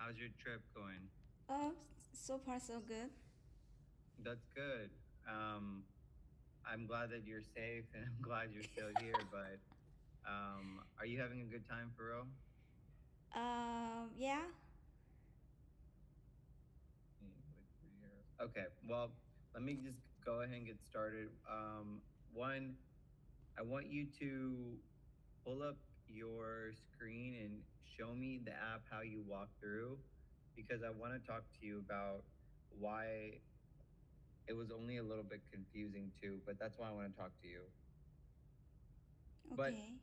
How's your trip going? Oh, so far so good. That's good. I'm glad that you're safe and I'm glad you're still here, but are you having a good time for real? Yeah. Okay, well, let me just go ahead and get started. One, I want you to pull up your screen and show me the app how you walk through because I want to talk to you about why it was only a little bit confusing too, but that's why I want to talk to you. But Okay.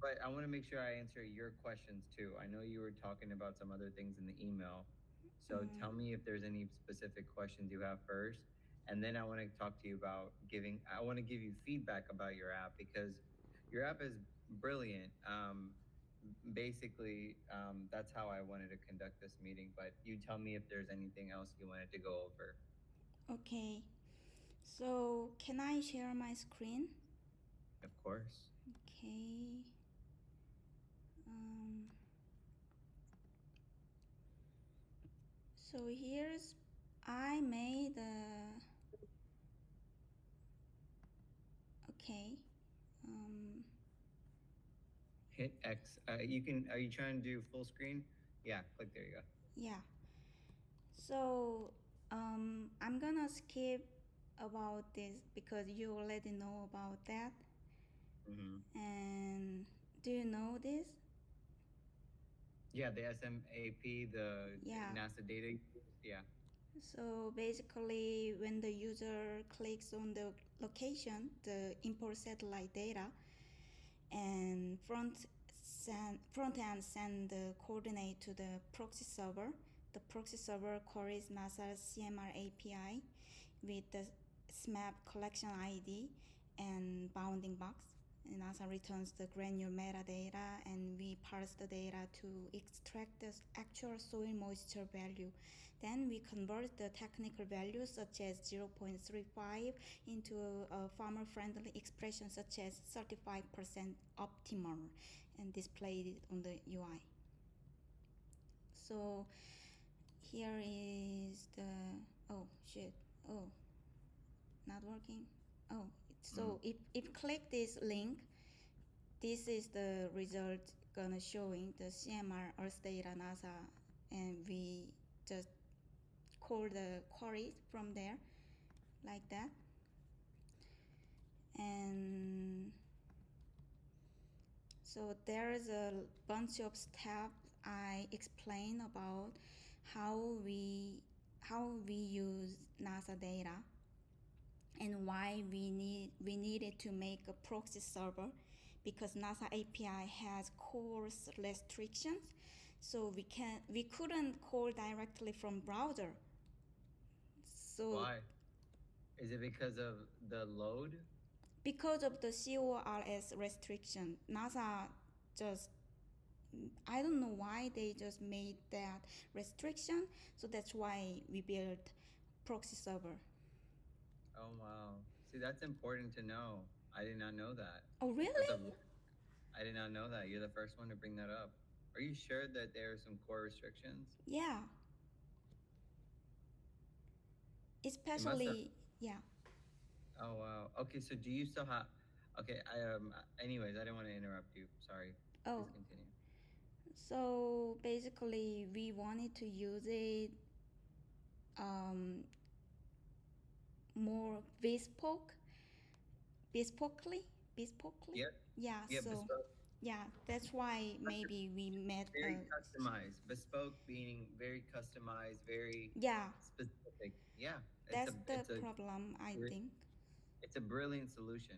but I want to make sure I answer your questions too. I know you were talking about some other things in the email. So tell Um. me if there's any specific questions you have first. And then I want to talk to you about I want to give you feedback about your app because your app is brilliant. Basically, that's how I wanted to conduct this meeting. But you tell me if there's anything else you wanted to go over. Okay. So can I share my screen? Of course. Okay. Um. So here's I made a. Okay. Um. Hit X. You can. Are you trying to do full screen? Yeah. Click. There you go. Yeah. So I'm gonna skip about this because you already know about that. Mm-hmm. And do you know this? Yeah, the SMAP, the Yeah. NASA data. Yeah. So basically, when the user clicks on the location, the import satellite data, and front end send the coordinate to the proxy server. The proxy server queries NASA's CMR API with the SMAP collection ID and bounding box. NASA returns the granular metadata and we parse the data to extract the actual soil moisture value. Then we convert the technical values such as 0.35 into a farmer-friendly expression such as 35% optimal and display it on the UI. So here is the, oh shit, oh, not working. Oh, so Mm. if click this link, this is the result gonna showing the CMR Earth data NASA, and we just call the query from there like that. And so there's a bunch of steps I explain about how we use NASA data and why we needed to make a proxy server because NASA API has coarse restrictions, so we couldn't call directly from browser. So Why? Is it because of the load? because of the CORS restriction, NASA just I don't know why they just made that restriction. So that's why we built proxy server. Oh wow. See, that's important to know. I did not know that. Oh That's really? a. I did not know that. You're the first one to bring that up. Are you sure that there are some core restrictions? Yeah. It must have. Especially yeah. Oh wow. Okay, so do you still have? Okay. Anyways, I didn't want to interrupt you. Sorry. Please Oh, continue. so basically we wanted to use it um, more bespokely. Yep. Yeah. Yeah. So Bespoke. yeah, that's why maybe we made Very a customized. Bespoke meaning very customized, very yeah. specific. Yeah. It's That's a. the problem I think. It's a brilliant solution.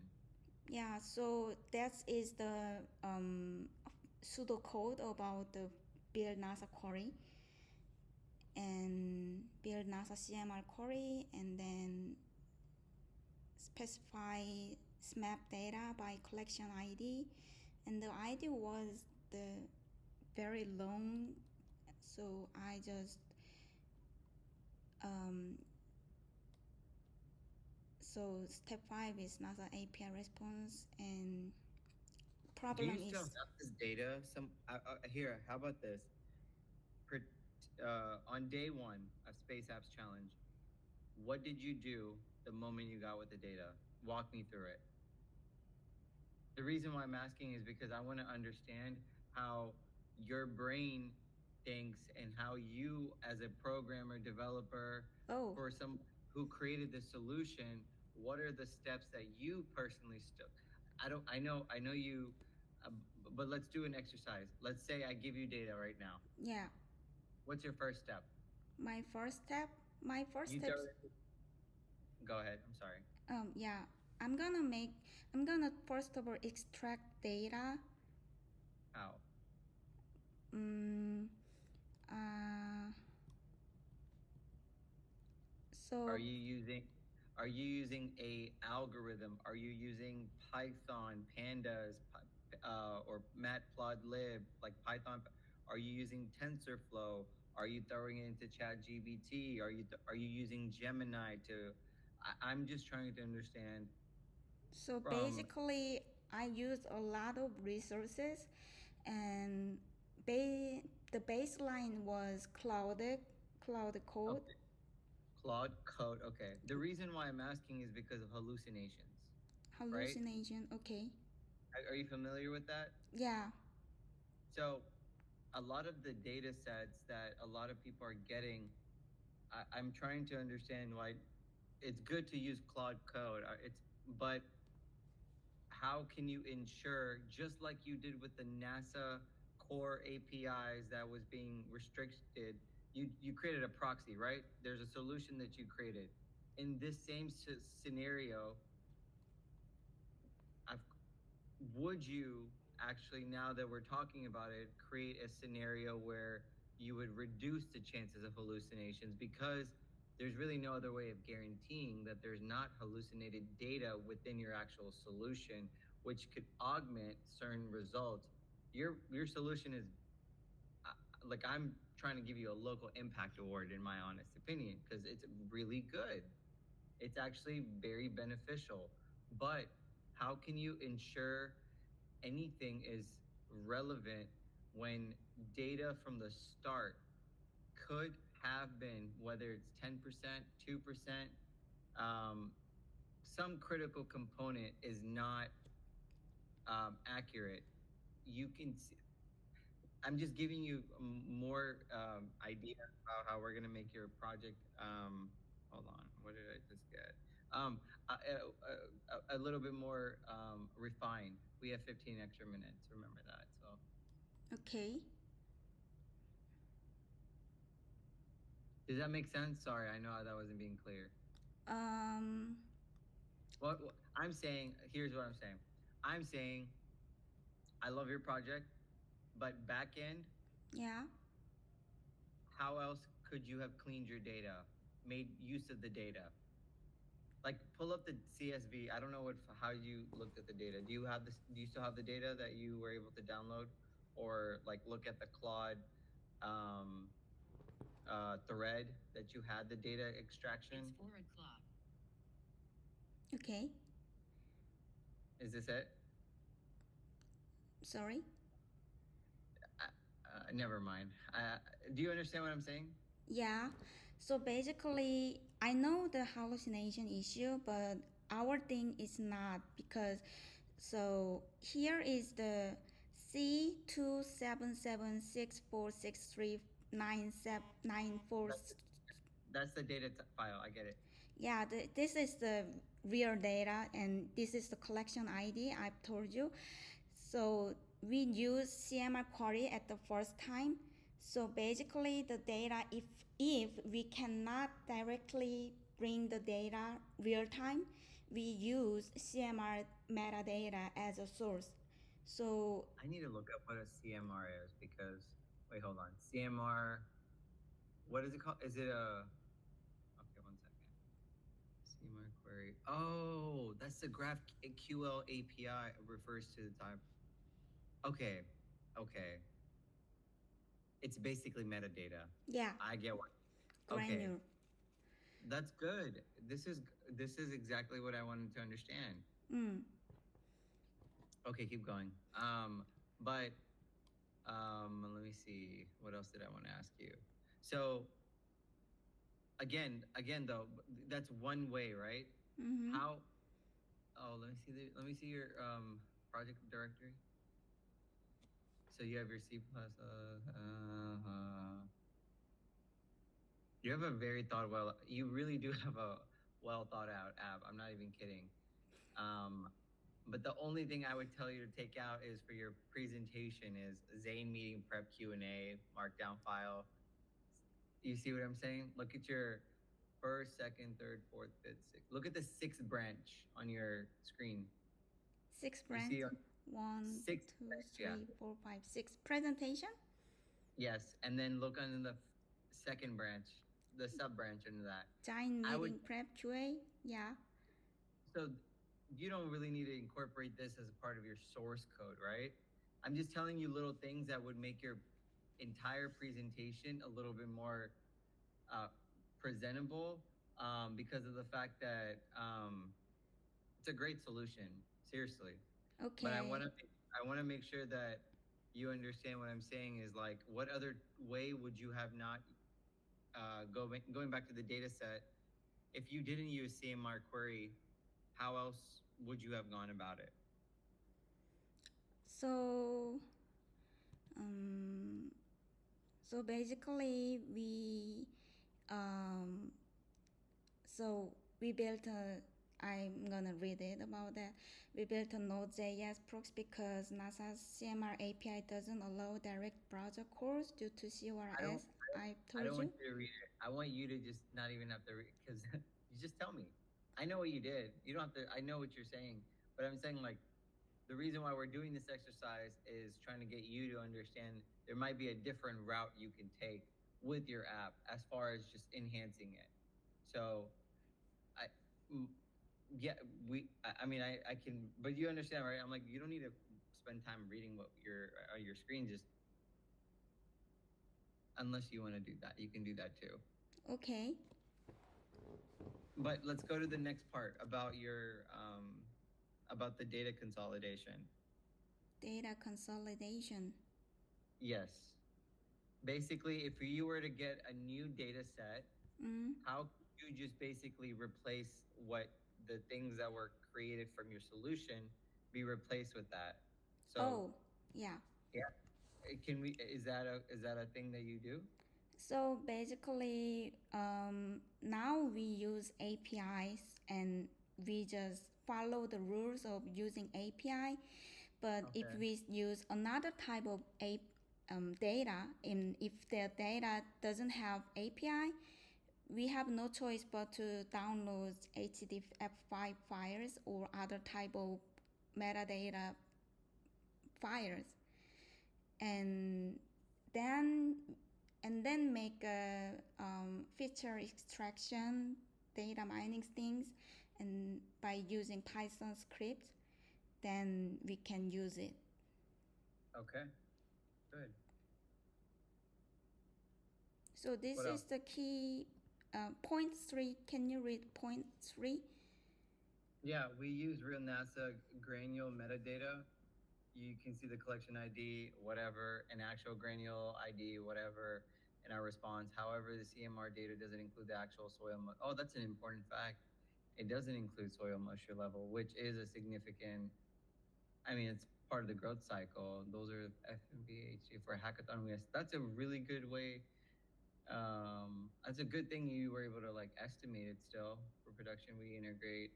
Yeah, so that is the pseudocode about the build NASA query and build NASA CMR query and then specify SMAP data by collection ID. And the ID was the very long, so I just um, so step 5 is NASA API response and Do you problem still is have this data? Some here. How about this? on day one of Space Apps Challenge, what did you do the moment you got with the data? Walk me through it. The reason why I'm asking is because I want to understand how your brain thinks and how you, as a programmer, developer, Oh, for some who created the solution, what are the steps that you personally took? I know you, but let's do an exercise. Let's say I give you data right now. yeah. What's your first step? My first step, my first You steps, directly go ahead. I'm sorry. yeah. I'm gonna first of all extract data. How? Mm, uh, Are so you using are you using a algorithm? Are you using Python, Pandas, or Matplotlib, like Python? Are you using TensorFlow? Are you throwing it into ChatGPT? Are you using Gemini to? I'm just trying to understand so from. basically, I use a lot of resources, and the baseline was cloud code, Okay, Claude Code. Okay, the reason why I'm asking is because of hallucinations, right? hallucination. Okay, Are you familiar with that? yeah, So a lot of the data sets that a lot of people are getting, I'm trying to understand why it's good to use Claude Code. But how can you ensure, just like you did with the NASA core APIs that was being restricted, you created a proxy, right? There's a solution that you created. In this same scenario, I've, would you actually, now that we're talking about it, create a scenario where you would reduce the chances of hallucinations, because there's really no other way of guaranteeing that there's not hallucinated data within your actual solution, which could augment certain results. Your solution is, like, I'm trying to give you a local impact award, in my honest opinion, because it's really good. It's actually very beneficial. But how can you ensure anything is relevant when data from the start could have been, whether it's 10%, 2%, um, some critical component is not accurate? You can see, I'm just giving you more ideas about how we're going to make your project. Hold on, what did I just get? A little bit more refined. We have 15 extra minutes. Remember that. So, okay. does that make sense? Sorry, I know that wasn't being clear. Um, What I'm saying, here's what I'm saying. I'm saying I love your project, but back end, yeah. how else could you have cleaned your data, made use of the data? Like, pull up the CSV. I don't know how you looked at the data. Do you have this? Do you still have the data that you were able to download, or like look at the Claude um, thread that you had the data extraction? It's 4 o'clock. Okay. Is this it? Sorry. Never mind. Do you understand what I'm saying? Yeah. So basically, I know the hallucination issue, but our thing is not because. So here is the C27764639794. That's that's the data file. I get it. Yeah, this is the real data, and this is the collection ID I've told you. So we use CMR query at the first time. So basically, the data, if we cannot directly bring the data real time, we use CMR metadata as a source. So I need to look up what a CMR is, because wait, hold on. CMR. What is it called? Is it a? Okay, one second. CMR query. Oh, that's the GraphQL API. Refers to the type. Okay, okay. It's basically metadata. yeah, I get what. Okay, granular. that's good. This is exactly what I wanted to understand. Mm, Okay, keep going. But let me see. What else did I want to ask you? So again though, that's one way, right? Mm-hmm. How? Oh, let me see your project directory. So you have your C plus. You have a very thought well. You really do have a well thought out app. I'm not even kidding. Um, but the only thing I would tell you to take out is for your presentation is Zane meeting prep Q&A markdown file. You see what I'm saying? Look at your first, second, third, fourth, fifth, sixth. Look at the sixth branch on your screen. Six You brands. see One, sixth two, branch, yeah. three, four, five, six. Presentation. Yes, and then look under the second branch, the sub branch under that. Giant I would meeting prep QA. Yeah. so you don't really need to incorporate this as a part of your source code, right? I'm just telling you little things that would make your entire presentation a little bit more presentable because of the fact that it's a great solution, seriously. But Okay. I want to make sure that you understand what I'm saying is like, what other way would you have not going back to the data set? If you didn't use CMR query, how else would you have gone about it? So, um, so basically, um, we built a. I'm gonna read it about that. We built a Node.js proxy because NASA's CMR API doesn't allow direct browser calls due to I don't CORS. I I told don't you. want you to read it. I want you to just not even have to read because you just tell me. I know what you did. You don't have to. I know what you're saying, but I'm saying like the reason why we're doing this exercise is trying to get you to understand there might be a different route you can take with your app as far as just enhancing it. So, I, mm, yeah, I mean, I can, but you understand, right? I'm like, you don't need to spend time reading what your screen just unless you want to do that. You can do that too. Okay. But let's go to the next part about your about the data consolidation. Data consolidation. Yes. Basically, if you were to get a new data set, Mm. how could you just basically replace what the things that were created from your solution be replaced with that? So, Oh, yeah. yeah, can we? Is that a thing that you do? So basically, now we use APIs and we just follow the rules of using API. But if Okay. we use another type of data, and if the data doesn't have API, we have no choice but to download HTTP5 files or other type of metadata files, and then make a feature extraction, data mining things, and by using Python script, then we can use it. Okay. Good. So this What is else? the key. Point 3. Can you read point 3? Yeah, we use real NASA granular metadata. You can see the collection ID, whatever, an actual granular ID, whatever, in our response. However, the CMR data doesn't include the actual soil. Oh, that's an important fact. It doesn't include soil moisture level, which is a significant. I mean, it's part of the growth cycle. Those are FMVHG for hackathon. That's a really good way. That's a good thing you were able to like estimate it still for production. We integrate.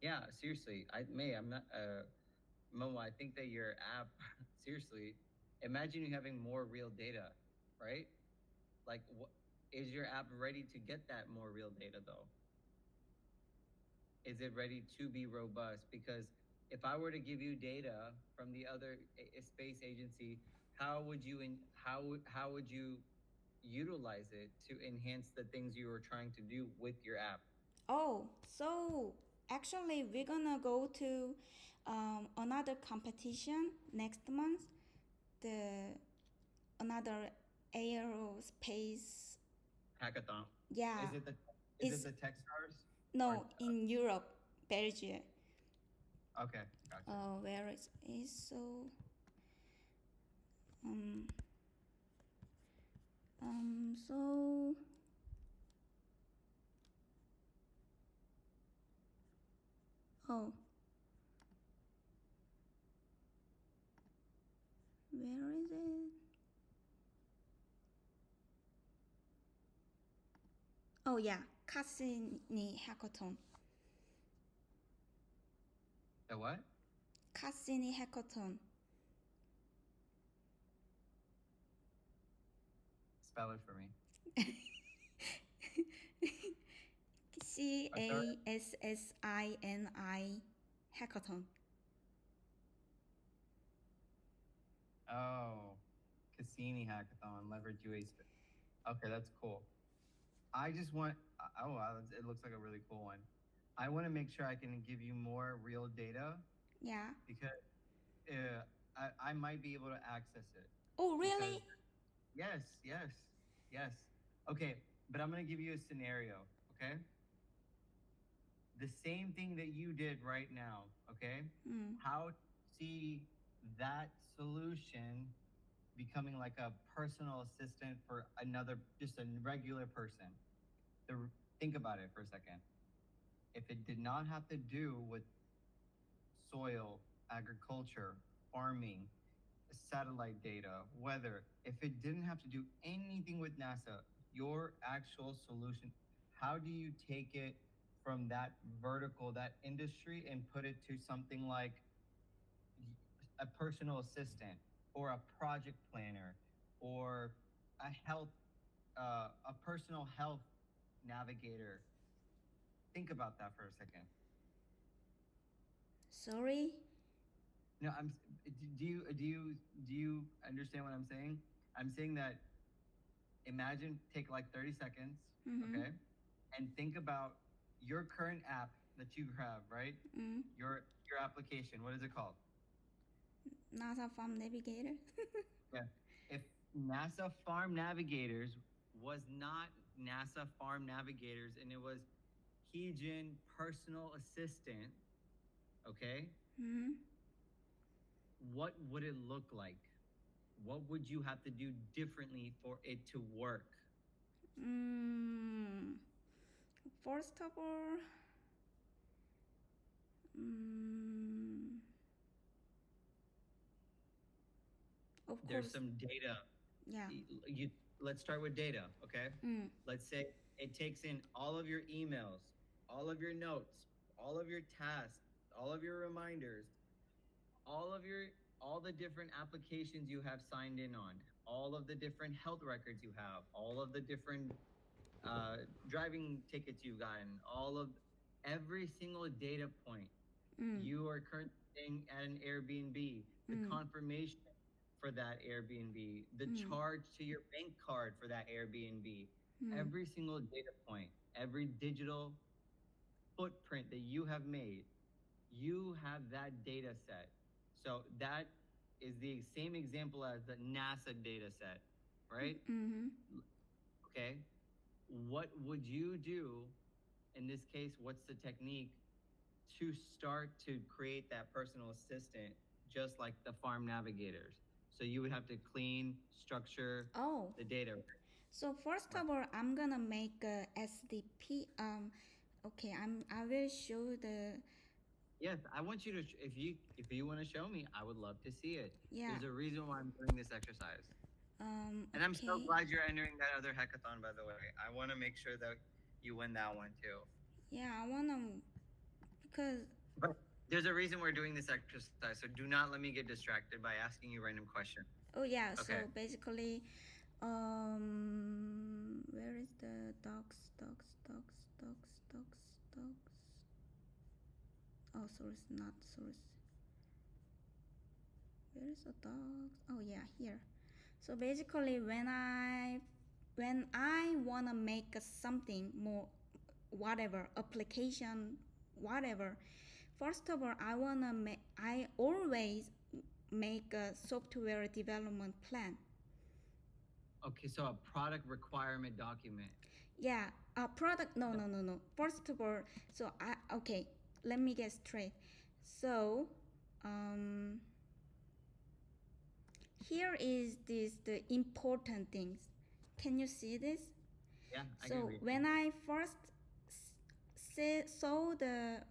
Yeah, seriously. I'm not. Momo, I think that your app, seriously, imagine you having more real data, right? Like, is your app ready to get that more real data though? Is it ready to be robust? Because if I were to give you data from the other space agency, how would you how would you utilize it to enhance the things you were trying to do with your app? Oh, so actually we're gonna go to another competition next month. The another aerospace. Hackathon. Yeah, Is it the is it it's the Techstars or no in Europe, Belgium. okay, gotcha. Where is so um so Oh yeah, Cassini hackathon. The what? Cassini hackathon. Spell it for me. Sorry. Cassini hackathon. Oh, Cassini Hackathon, Leverage UA. Okay, that's cool. I just want. Oh wow, it looks like a really cool one. I want to make sure I can give you more real data Yeah. because I might be able to access it. Oh Because really? yes, yes, yes. Okay, but I'm gonna give you a scenario. Okay, the same thing that you did right now. Okay, Mm. how to see that solution becoming like a personal assistant for another, just a regular person. The, think about it for a second. If it did not have to do with soil, agriculture, farming, satellite data, weather, if it didn't have to do anything with NASA, your actual solution, how do you take it from that vertical, that industry, and put it to something like a personal assistant or a project planner or a health, a personal health navigator? Think about that for a second. Sorry. No, do you understand what I'm saying? I'm saying that imagine take like 30 seconds, Mm-hmm. okay, and think about your current app that you have, right? Mm. Your application. What is it called? NASA Farm Navigator. Yeah. If NASA Farm Navigators was not NASA Farm Navigators and it was Heejin Personal Assistant, okay, Mm-hmm. what would it look like? What would you have to do differently for it to work? Mm. First of all, mm, of There's course, some data. yeah. You, let's start with data, okay? Mm. Let's say it takes in all of your emails, all of your notes, all of your tasks, all of your reminders, all the different applications you have signed in on, all of the different health records you have, all of the different driving tickets you've gotten, all of every single data point. Mm. You are currently staying at an Airbnb, the Mm. confirmation for that Airbnb, the Mm. charge to your bank card for that Airbnb, Mm. every single data point, every digital footprint that you have made, you have that data set. So that is the same example as the NASA data set, right? Mm-hmm. Okay. What would you do in this case? What's the technique to start to create that personal assistant, just like the farm navigators? So you would have to clean, structure Oh, the data. so first Right. of all, I'm gonna make a SDP. Okay, I will show the Yes, I want you to. If you want to show me, I would love to see it. yeah. There's a reason why I'm doing this exercise, and I'm so Okay. glad you're entering that other hackathon. By the way, I want to make sure that you win that one too. Yeah, I wanna because But there's a reason we're doing this exercise, so do not let me get distracted by asking you random questions. oh yeah. Okay. So basically, where is the dogs? Oh, source not source. Where is the dogs? Oh yeah, here. So basically, when I wanna make something more, whatever application, whatever. First of all, I always make a software development plan. Okay, so a product requirement document. Yeah, a product. No. First of all, so okay. Let me get straight. So, um, here is the important things. Can you see this? Yeah, I can So read it. when I first saw the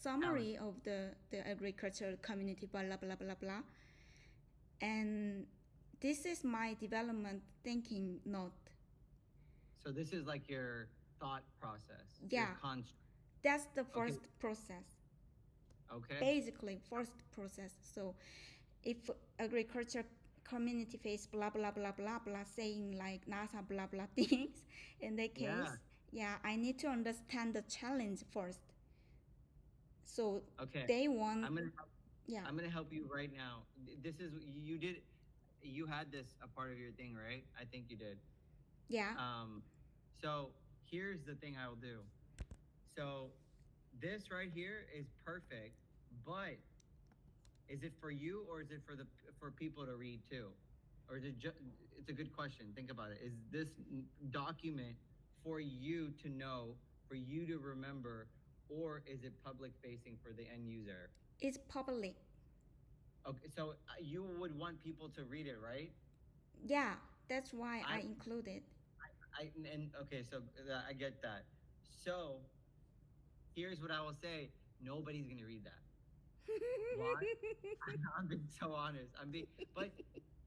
summary of the agricultural community, blah blah blah blah, and this is my development thinking note. So this is like your thought process, your Yeah, construct. that's the Okay. first process. Okay. Basically, first process. So if agriculture community face blah blah blah blah blah saying like NASA blah blah things, in that Yeah. case, yeah, I need to understand the challenge first. So Okay. they want, I'm gonna yeah, I'm gonna help you right now. This is you did. You had this a part of your thing, right? I think you did. yeah, Um, so here's the thing I will do. So this right here is perfect, but is it for you or is it for people to read too? Or is it just? It's a good question. Think about it. Is this document for you to know, for you to remember, or is it public facing for the end user? it's public. Okay, so you would want people to read it, right? Yeah, that's why I I, included. and okay, so I get that. So here's what I will say: nobody's gonna read that. Why? I'm being so honest. But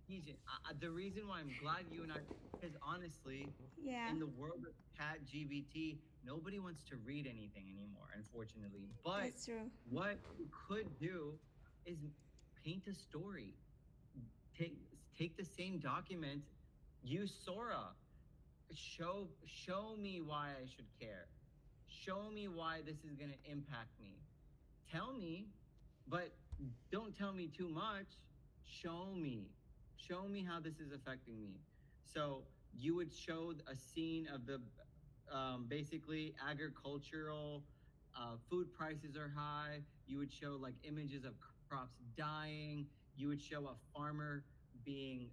Heejin, the reason why I'm glad you and I, because honestly, Yeah, in the world of Chat GBT, nobody wants to read anything anymore, unfortunately. But that's true. what you could do is paint a story. Take take the same document, use Sora. Show me why I should care. Show me why this is gonna impact me. Tell me, but don't tell me too much. Show me. Show me how this is affecting me. So you would show a scene of the basically agricultural food prices are high. You would show like images of crops dying. You would show a farmer being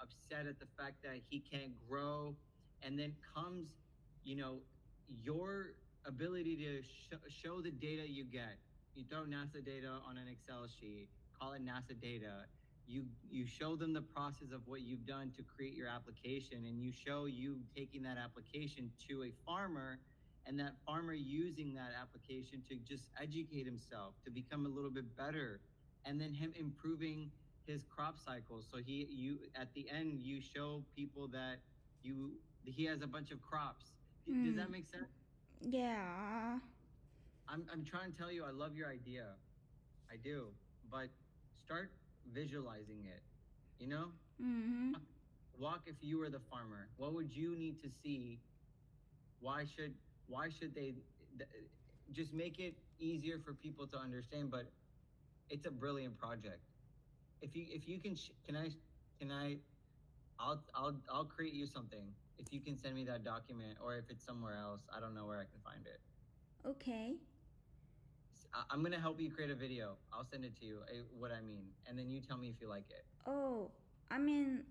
upset at the fact that he can't grow. And then comes, you know, your ability to show the data you get. You throw NASA data on an Excel sheet, call it NASA data. You show them the process of what you've done to create your application, and you show you taking that application to a farmer, and that farmer using that application to just educate himself, to become a little bit better, and then him improving his crop cycle. So you at the end you show people that you he has a bunch of crops. Does Hmm. that make sense? Yeah. I'm trying to tell you I love your idea. I do. But start visualizing it. You know? Mm-hmm. Walk if you were the farmer. What would you need to see? Why should they just make it easier for people to understand, but it's a brilliant project. If you can can I I'll create you something. If you can send me that document or if it's somewhere else, I don't know where I can find it. Okay. I'm gonna help you create a video. I'll send it to you. What I mean, and then you tell me if you like it. Oh, I mean,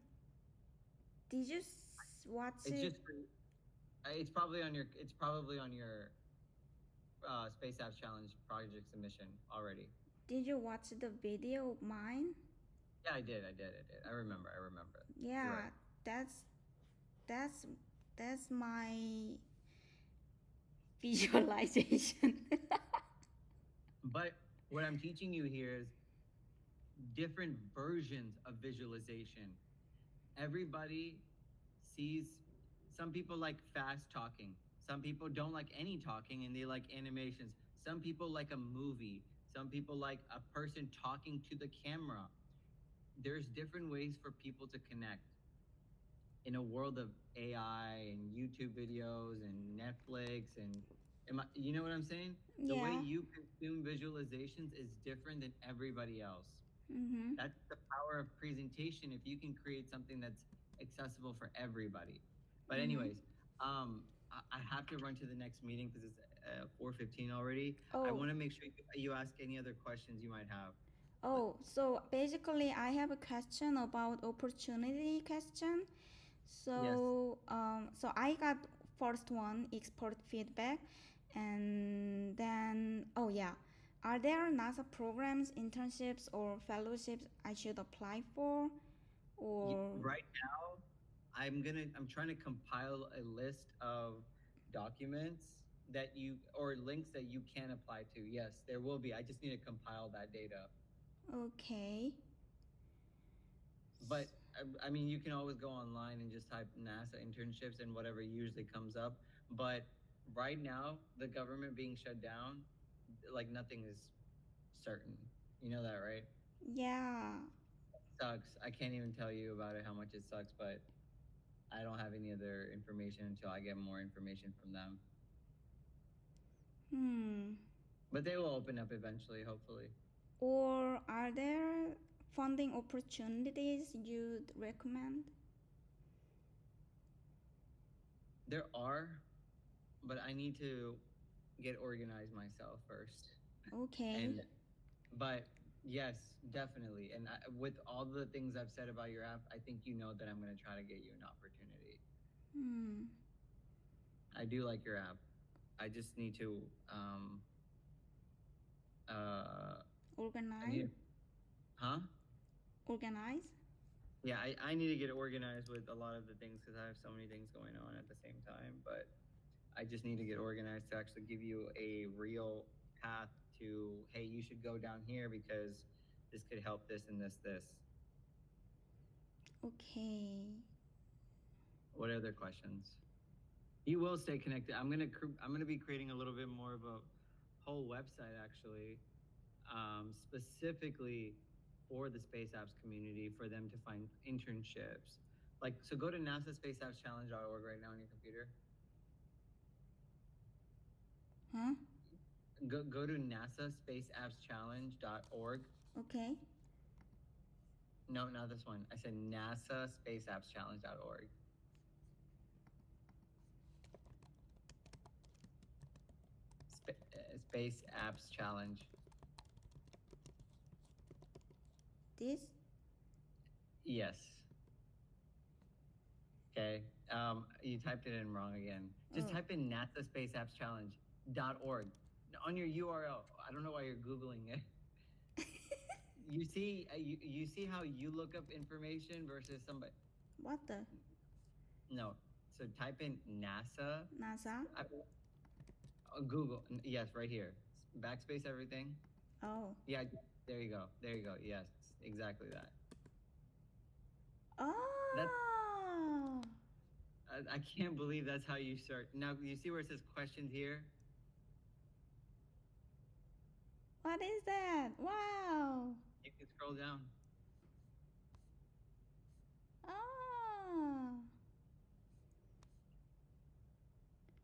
did you watch It's it? just it's probably on your Space Apps Challenge project submission already. Did you watch the video of mine? Yeah, I did. I remember. You're Yeah, right. that's that's that's my visualization. But what I'm teaching you here is different versions of visualization. Everybody sees, some people like fast talking. Some people don't like any talking and they like animations. Some people like a movie. Some people like a person talking to the camera. There's different ways for people to connect in a world of AI and YouTube videos and Netflix and you know what I'm saying? The way Yeah. you consume visualizations is different than everybody else. Mm-hmm. That's the power of presentation if you can create something that's accessible for everybody. But Mm-hmm. anyways, I have to run to the next meeting because it's 4:15 already. I Oh, want to make sure you ask any other questions you might have. oh, so basically, I have a question about opportunity question. Yes. So I got first one expert feedback, and then oh yeah, are there NASA programs, internships, or fellowships I should apply for, or Right now, I'm trying to compile a list of documents that you or links that you can apply to. Yes, there will be. I just need to compile that data. okay? But I mean, you can always go online and just type NASA internships and whatever usually comes up. But right now, the government being shut down, like nothing is certain. You know that, right? Yeah. Sucks. I can't even tell you about it, how much it sucks, but I don't have any other information until I get more information from them. Hmm. But they will open up eventually, hopefully. Or are there funding opportunities you'd recommend? There are, but I need to get organized myself first. Okay. And but yes, definitely. And with all the things I've said about your app, I think you know that I'm going to try to get you an opportunity. Hmm. I do like your app. I just need to I Organize. need huh? Organize. Yeah, I need to get organized with a lot of the things because I have so many things going on at the same time. But I just need to get organized to actually give you a real path to, hey, you should go down here because this could help this and this. Okay. What other questions? You will stay connected. I'm gonna be creating a little bit more of a whole website actually, specifically for the space apps community for them to find internships. Like, so go to NASASpaceAppsChallenge.org right now on your computer. Huh? Go to NASASpaceAppsChallenge.org. Okay. No, not this one. I said NASASpaceAppsChallenge.org. Space Apps Challenge. This? Yes. Okay. You typed it in wrong again. Just Oh. type in NASASpaceAppsChallenge.org on your URL. I don't know why you're Googling it. You see, you see how you look up information versus somebody. What the? No. So type in NASA. NASA? Google. Yes, right here. Backspace everything. Oh. Yeah. There you go. There you go. Yes, exactly that. Oh. I can't believe that's how you start. Now you see where it says questions here. What is that? Wow. You can scroll down. Oh.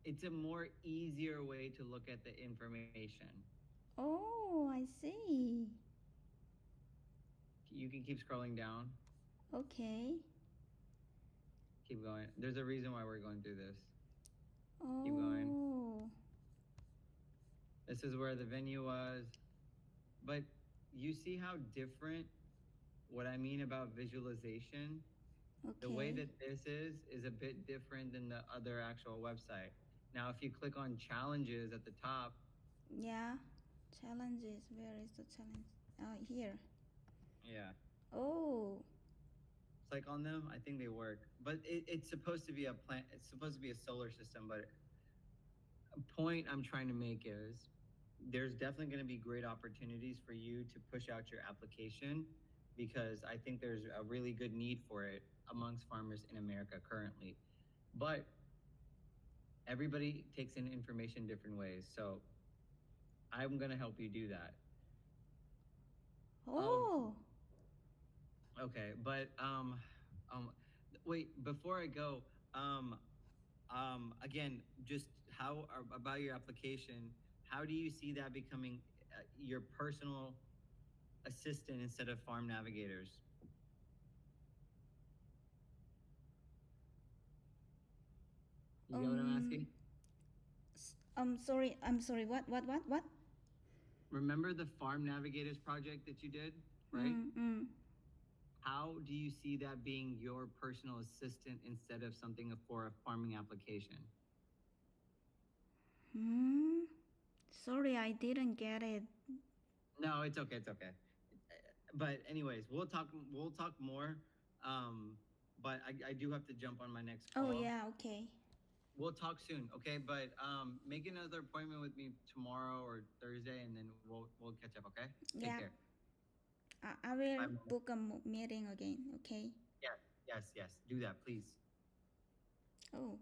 It's a more easier way to look at the information. Oh, I see. You can keep scrolling down. Okay. Keep going. There's a reason why we're going through this. Oh. Keep going. This is where the venue was. But you see how different what I mean about visualization? Okay. The way that this is a bit different than the other actual website. Now, if you click on challenges at the top. Yeah. Challenges. Where is the challenge? Here. Yeah. Oh. Click on them. I think they work. But it's supposed to be a plant. It's supposed to be a solar system. But a point I'm trying to make is there's definitely going to be great opportunities for you to push out your application because I think there's a really good need for it amongst farmers in America currently. But everybody takes in information different ways. So I'm going to help you do that. Oh. Okay, but wait, before I go, again, just how about your application? How do you see that becoming your personal assistant instead of farm navigators? You get what I'm asking? I'm sorry. What? Remember the farm navigators project that you did, right? How do you see that being your personal assistant instead of something for a farming application? Sorry, I didn't get it. No, it's okay. It's okay. But anyways, we'll talk more. But I do have to jump on my next call. Oh yeah, okay. We'll talk soon, okay? But make another appointment with me tomorrow or Thursday, and then we'll catch up, okay? Yeah. Take care. I will Bye. book a meeting again, okay? Yeah. Yes, yes. Do that, please. Oh,